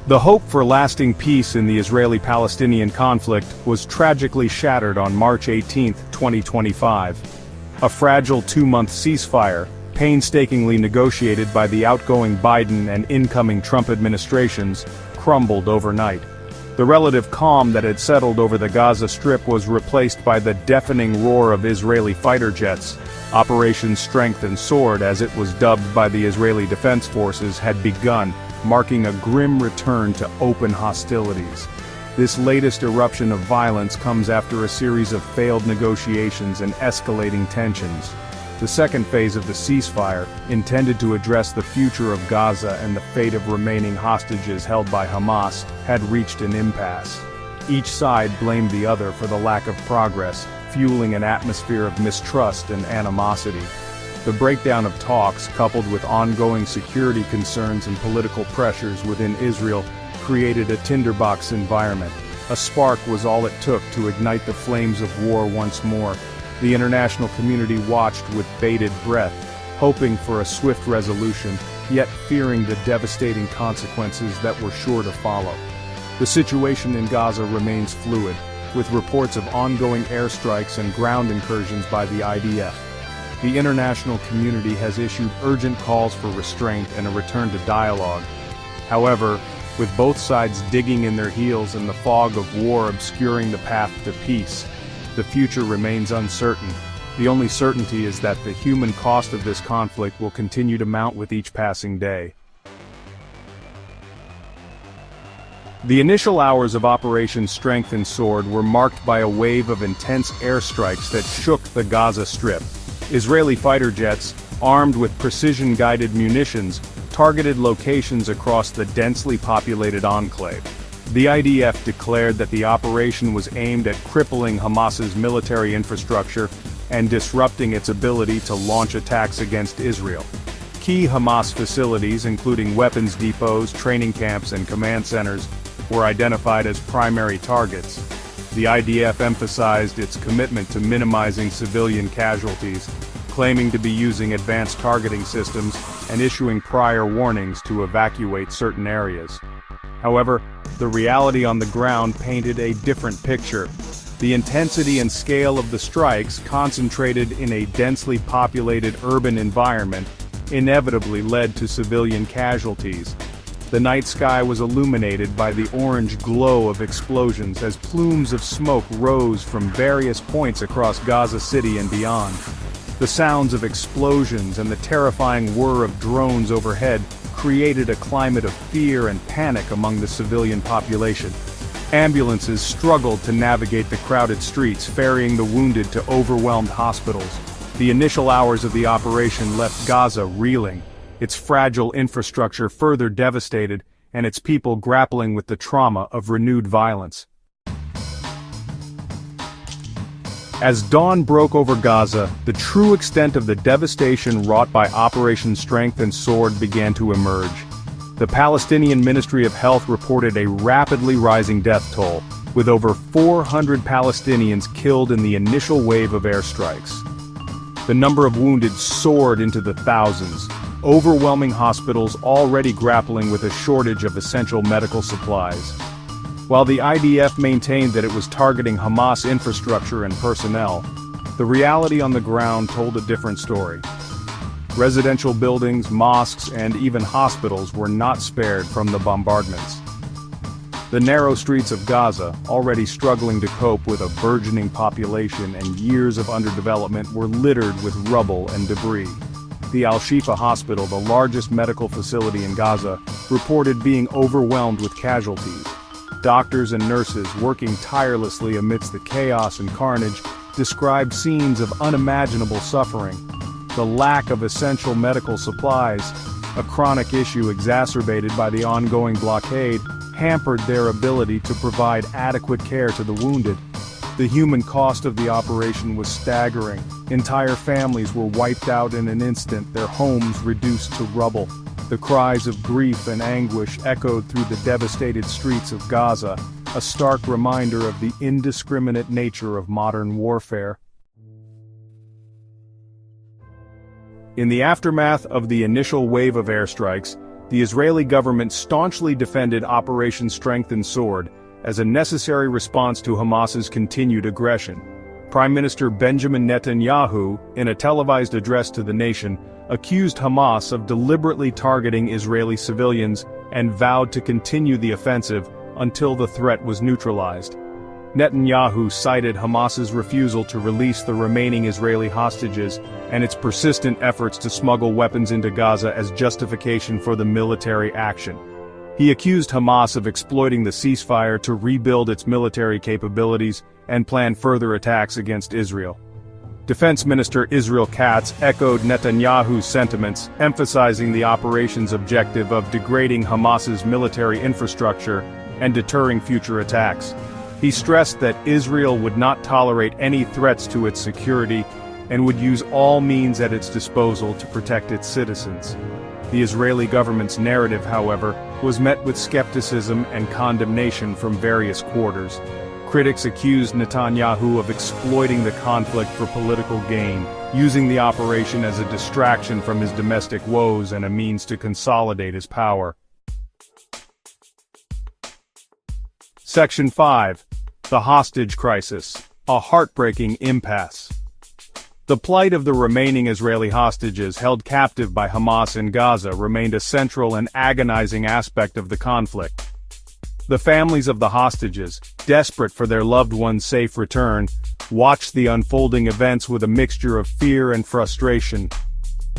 The hope for lasting peace in the Israeli-Palestinian conflict was tragically shattered on March 18, 2025. A fragile two-month ceasefire, painstakingly negotiated by the outgoing Biden and incoming Trump administrations, crumbled overnight. The relative calm that had settled over the Gaza Strip was replaced by the deafening roar of Israeli fighter jets. Operation Strength and Sword, as it was dubbed by the Israeli Defense Forces, had begun, marking a grim return to open hostilities. This latest eruption of violence comes after a series of failed negotiations and escalating tensions. The second phase of the ceasefire, intended to address the future of Gaza and the fate of remaining hostages held by Hamas, had reached an impasse. Each side blamed the other for the lack of progress, fueling an atmosphere of mistrust and animosity. The breakdown of talks, coupled with ongoing security concerns and political pressures within Israel, created a tinderbox environment. A spark was all it took to ignite the flames of war once more. The international community watched with bated breath, hoping for a swift resolution, yet fearing the devastating consequences that were sure to follow. The situation in Gaza remains fluid, with reports of ongoing airstrikes and ground incursions by the IDF. The international community has issued urgent calls for restraint and a return to dialogue. However, with both sides digging in their heels and the fog of war obscuring the path to peace, the future remains uncertain. The only certainty is that the human cost of this conflict will continue to mount with each passing day. The initial hours of Operation Strength and Sword were marked by a wave of intense airstrikes that shook the Gaza Strip. Israeli fighter jets, armed with precision-guided munitions, targeted locations across the densely populated enclave. The IDF declared that the operation was aimed at crippling Hamas's military infrastructure and disrupting its ability to launch attacks against Israel. Key Hamas facilities, including weapons depots, training camps, and command centers, were identified as primary targets. The IDF emphasized its commitment to minimizing civilian casualties, claiming to be using advanced targeting systems and issuing prior warnings to evacuate certain areas. However, the reality on the ground painted a different picture. The intensity and scale of the strikes, concentrated in a densely populated urban environment, inevitably led to civilian casualties. The night sky was illuminated by the orange glow of explosions as plumes of smoke rose from various points across Gaza City and beyond. The sounds of explosions and the terrifying whir of drones overhead created a climate of fear and panic among the civilian population. Ambulances struggled to navigate the crowded streets, ferrying the wounded to overwhelmed hospitals. The initial hours of the operation left Gaza reeling, its fragile infrastructure further devastated, and its people grappling with the trauma of renewed violence. As dawn broke over Gaza, the true extent of the devastation wrought by Operation Strength and Sword began to emerge. The Palestinian Ministry of Health reported a rapidly rising death toll, with over 400 Palestinians killed in the initial wave of airstrikes. The number of wounded soared into the thousands, overwhelming hospitals already grappling with a shortage of essential medical supplies. While the IDF maintained that it was targeting Hamas infrastructure and personnel, the reality on the ground told a different story. Residential buildings, mosques, and even hospitals were not spared from the bombardments. The narrow streets of Gaza, already struggling to cope with a burgeoning population and years of underdevelopment, were littered with rubble and debris. The Al-Shifa Hospital, the largest medical facility in Gaza, reported being overwhelmed with casualties. Doctors and nurses, working tirelessly amidst the chaos and carnage, described scenes of unimaginable suffering. The lack of essential medical supplies, a chronic issue exacerbated by the ongoing blockade, hampered their ability to provide adequate care to the wounded. The human cost of the operation was staggering. Entire families were wiped out in an instant, their homes reduced to rubble. The cries of grief and anguish echoed through the devastated streets of Gaza, a stark reminder of the indiscriminate nature of modern warfare. In the aftermath of the initial wave of airstrikes, the Israeli government staunchly defended Operation Strength and Sword as a necessary response to Hamas's continued aggression. Prime Minister Benjamin Netanyahu, in a televised address to the nation, accused Hamas of deliberately targeting Israeli civilians and vowed to continue the offensive until the threat was neutralized. Netanyahu cited Hamas's refusal to release the remaining Israeli hostages and its persistent efforts to smuggle weapons into Gaza as justification for the military action. He accused Hamas of exploiting the ceasefire to rebuild its military capabilities and plan further attacks against Israel. Defense Minister Israel Katz echoed Netanyahu's sentiments, emphasizing the operation's objective of degrading Hamas's military infrastructure and deterring future attacks. He stressed that Israel would not tolerate any threats to its security and would use all means at its disposal to protect its citizens. The Israeli government's narrative, however, was met with skepticism and condemnation from various quarters. Critics accused Netanyahu of exploiting the conflict for political gain, using the operation as a distraction from his domestic woes and a means to consolidate his power. Section 5. The Hostage Crisis. A heartbreaking impasse. The plight of the remaining Israeli hostages held captive by Hamas in Gaza remained a central and agonizing aspect of the conflict. The families of the hostages, desperate for their loved ones' safe return, watched the unfolding events with a mixture of fear and frustration.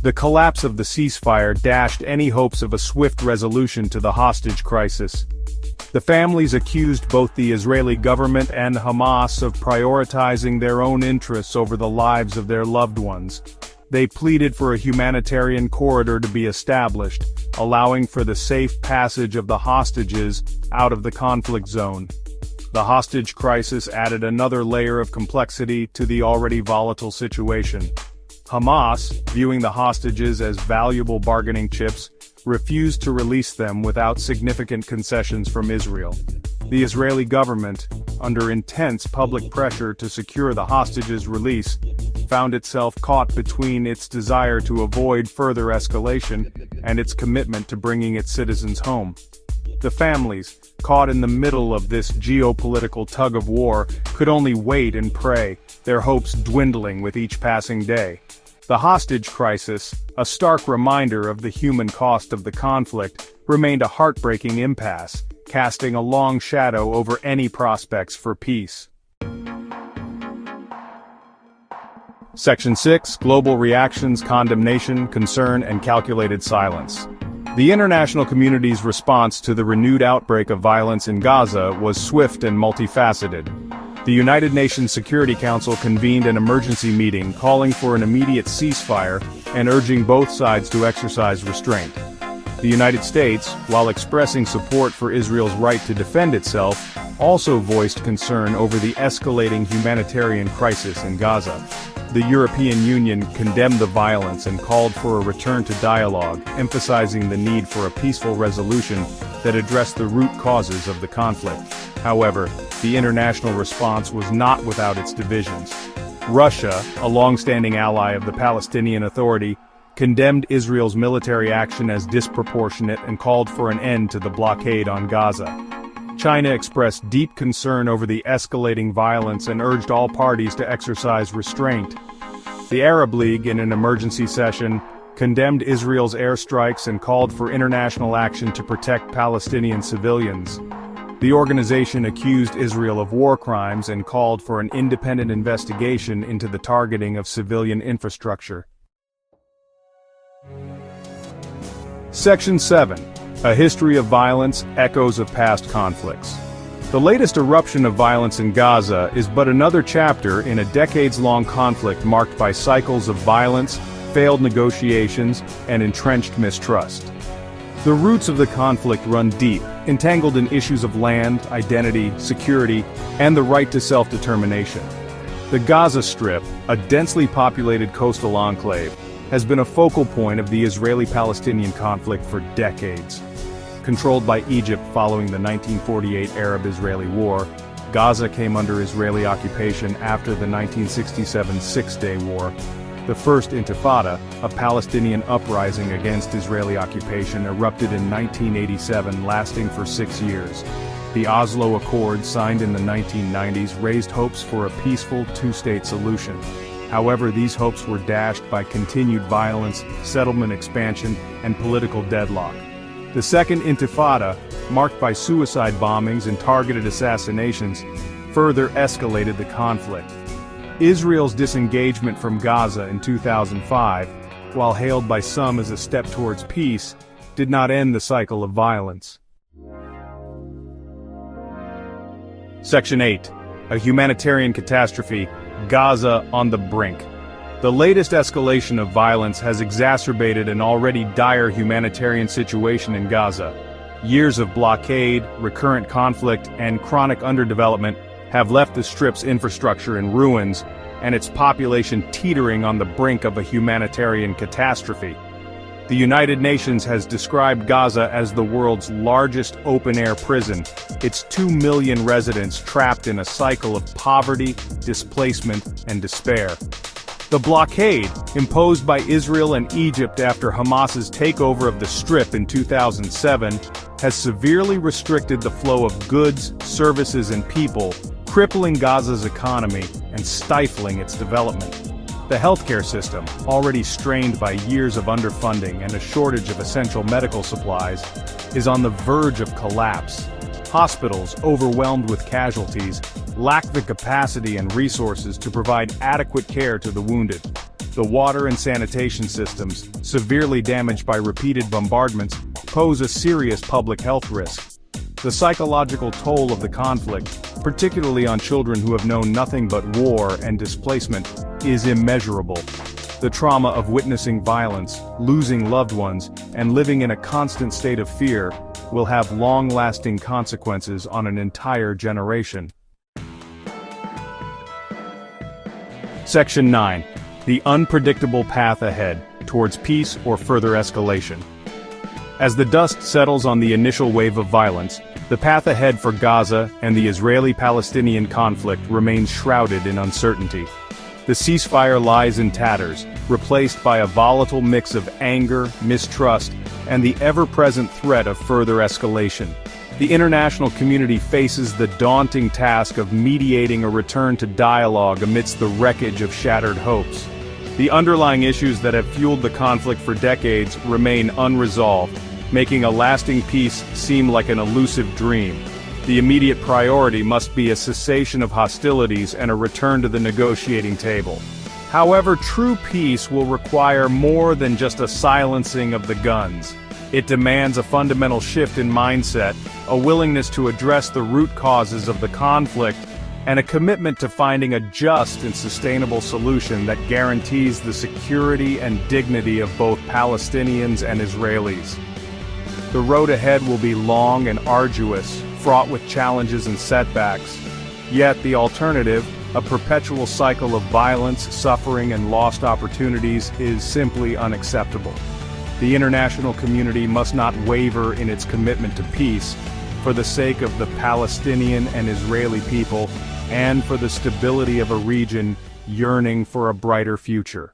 The collapse of the ceasefire dashed any hopes of a swift resolution to the hostage crisis. The families accused both the Israeli government and Hamas of prioritizing their own interests over the lives of their loved ones. They pleaded for a humanitarian corridor to be established, allowing for the safe passage of the hostages out of the conflict zone. The hostage crisis added another layer of complexity to the already volatile situation. Hamas, viewing the hostages as valuable bargaining chips, refused to release them without significant concessions from Israel. The Israeli government, under intense public pressure to secure the hostages' release, found itself caught between its desire to avoid further escalation and its commitment to bringing its citizens home. The families, caught in the middle of this geopolitical tug-of-war, could only wait and pray, their hopes dwindling with each passing day. The hostage crisis, a stark reminder of the human cost of the conflict, remained a heartbreaking impasse, casting a long shadow over any prospects for peace. Section 6. Global Reactions, Condemnation, Concern, and Calculated Silence. The international community's response to the renewed outbreak of violence in Gaza was swift and multifaceted. The United Nations Security Council convened an emergency meeting calling for an immediate ceasefire and urging both sides to exercise restraint. The United States, while expressing support for Israel's right to defend itself, also voiced concern over the escalating humanitarian crisis in Gaza. The European Union condemned the violence and called for a return to dialogue, emphasizing the need for a peaceful resolution that addressed the root causes of the conflict. However, the international response was not without its divisions. Russia, a long-standing ally of the Palestinian Authority, condemned Israel's military action as disproportionate and called for an end to the blockade on Gaza. China expressed deep concern over the escalating violence and urged all parties to exercise restraint. The Arab League, in an emergency session, condemned Israel's airstrikes and called for international action to protect Palestinian civilians. The organization accused Israel of war crimes and called for an independent investigation into the targeting of civilian infrastructure. Section 7. A History of Violence, Echoes of Past Conflicts. The latest eruption of violence in Gaza is but another chapter in a decades-long conflict marked by cycles of violence, failed negotiations, and entrenched mistrust. The roots of the conflict run deep, entangled in issues of land, identity, security, and the right to self-determination. The Gaza Strip, a densely populated coastal enclave, has been a focal point of the Israeli-Palestinian conflict for decades. Controlled by Egypt following the 1948 Arab-Israeli War, Gaza came under Israeli occupation after the 1967 Six-Day War. The First Intifada, a Palestinian uprising against Israeli occupation, erupted in 1987, lasting for 6 years. The Oslo Accords, signed in the 1990s, raised hopes for a peaceful two-state solution. However, these hopes were dashed by continued violence, settlement expansion, and political deadlock. The Second Intifada, marked by suicide bombings and targeted assassinations, further escalated the conflict. Israel's disengagement from Gaza in 2005, while hailed by some as a step towards peace, did not end the cycle of violence. Section 8. A humanitarian catastrophe, Gaza on the brink. The latest escalation of violence has exacerbated an already dire humanitarian situation in Gaza. Years of blockade, recurrent conflict, and chronic underdevelopment have left the Strip's infrastructure in ruins, and its population teetering on the brink of a humanitarian catastrophe. The United Nations has described Gaza as the world's largest open-air prison, its 2 million residents trapped in a cycle of poverty, displacement, and despair. The blockade, imposed by Israel and Egypt after Hamas's takeover of the Strip in 2007, has severely restricted the flow of goods, services, and people, crippling Gaza's economy and stifling its development. The healthcare system, already strained by years of underfunding and a shortage of essential medical supplies, is on the verge of collapse. Hospitals, overwhelmed with casualties, lack the capacity and resources to provide adequate care to the wounded. The water and sanitation systems, severely damaged by repeated bombardments, pose a serious public health risk. The psychological toll of the conflict, particularly on children who have known nothing but war and displacement, is immeasurable. The trauma of witnessing violence, losing loved ones, and living in a constant state of fear will have long-lasting consequences on an entire generation. Section 9. The unpredictable path ahead, towards peace or further escalation. As the dust settles on the initial wave of violence, the path ahead for Gaza and the Israeli-Palestinian conflict remains shrouded in uncertainty. The ceasefire lies in tatters, replaced by a volatile mix of anger, mistrust, and the ever-present threat of further escalation. The international community faces the daunting task of mediating a return to dialogue amidst the wreckage of shattered hopes. The underlying issues that have fueled the conflict for decades remain unresolved, making a lasting peace seem like an elusive dream. The immediate priority must be a cessation of hostilities and a return to the negotiating table. However, true peace will require more than just a silencing of the guns. It demands a fundamental shift in mindset, a willingness to address the root causes of the conflict, and a commitment to finding a just and sustainable solution that guarantees the security and dignity of both Palestinians and Israelis. The road ahead will be long and arduous, fraught with challenges and setbacks. Yet the alternative, a perpetual cycle of violence, suffering, and lost opportunities, is simply unacceptable. The international community must not waver in its commitment to peace, for the sake of the Palestinian and Israeli people, and for the stability of a region yearning for a brighter future.